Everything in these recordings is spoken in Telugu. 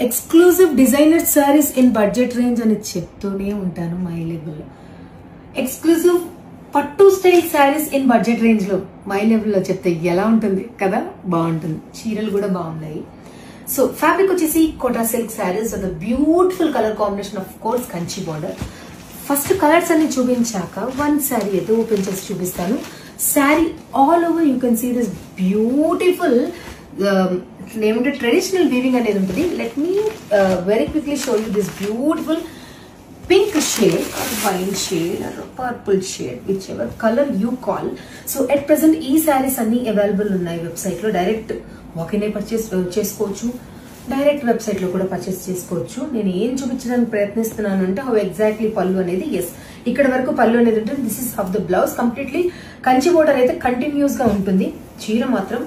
Exclusive designer saris in budget range అని చెప్తూనే ఉంటాను. మై లెవెల్ ఎక్స్క్లూజివ్ పట్టు style saris in budget range లో మై లెవెల్ లో చెప్తే ఎలా ఉంటుంది కదా, బాగుంటుంది. చీరలు కూడా బాగున్నాయి. సో ఫ్యాబ్రిక్ వచ్చేసి Kota silk saris with beautiful colour combination, of course Kanchi border. First colours అన్ని చూపించాక వన్ శారీ అయితే ఓపెన్ చేసి చూపిస్తాను. Sari all over you can see this beautiful ఏమంటే ట్రెడిషనల్ వీవింగ్ అనేది ఉంటుంది. Let me very quickly show you this beautiful pink shade or wine shade or purple shade, whichever color you call. So at present ee sarees anni available unnai website lo. Direct walk-in purchase chesukochu, direct website lo kuda purchase chesukochu. Nenu em chupiంచడానికి ప్రయత్నిస్తున్నాను అంటే how exactly pallu అనేది, yes ఇక్కడ వరకు పల్లు అనేది ఉంటుంది. This is half the blouse. Completely Kanchi border అయితే కంటిన్యూస్ గా ఉంటుంది. చీర మాత్రం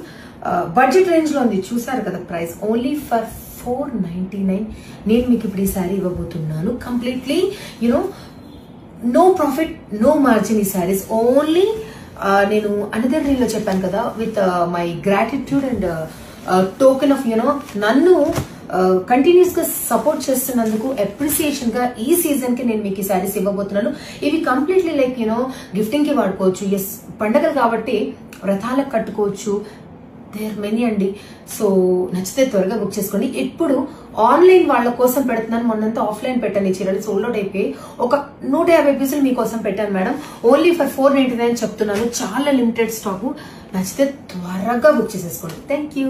బడ్జెట్ రేంజ్ లో ఉంది. చూసారు కదా ప్రైస్, ఓన్లీ ఫర్ 499. నేను మీకు ఇప్పుడు ఈ శారీ ఇవ్వబోతున్నాను. Completely you know no profit no margin ఈ శారీస్. ఓన్లీ నేను అనదర్ రీల్ లో చెప్పాను కదా, with my gratitude and token of you know నన్ను కంటిన్యూస్ గా సపోర్ట్ చేస్తున్నందుకు అప్రిసియేషన్ గా ఈ సీజన్ కి నేను మీకు ఈ శారీస్ ఇవ్వబోతున్నాను. ఇవి కంప్లీట్లీ లైక్ యునో గిఫ్టింగ్ కి వాడుకోవచ్చు. ఎస్ పండగలు కాబట్టి వ్రతాలకు కట్టుకోవచ్చు. దేర్ మెనీ అండి. సో నచ్చితే త్వరగా బుక్ చేసుకోండి. ఇప్పుడు ఆన్లైన్ వాళ్ళ కోసం పెడుతున్నాను. మొన్నంతా ఆఫ్లైన్ పెట్టాను. ఈ చీరలు సోల్డ్ అవుట్ అయిపోయి ఒక 150 పీసులు మీకోసం పెట్టాను మేడం. ఓన్లీ ఫర్ 499 చెప్తున్నాను. చాలా లిమిటెడ్ స్టాక్. నచ్చితే త్వరగా బుక్ చేసేసుకోండి. Thank you.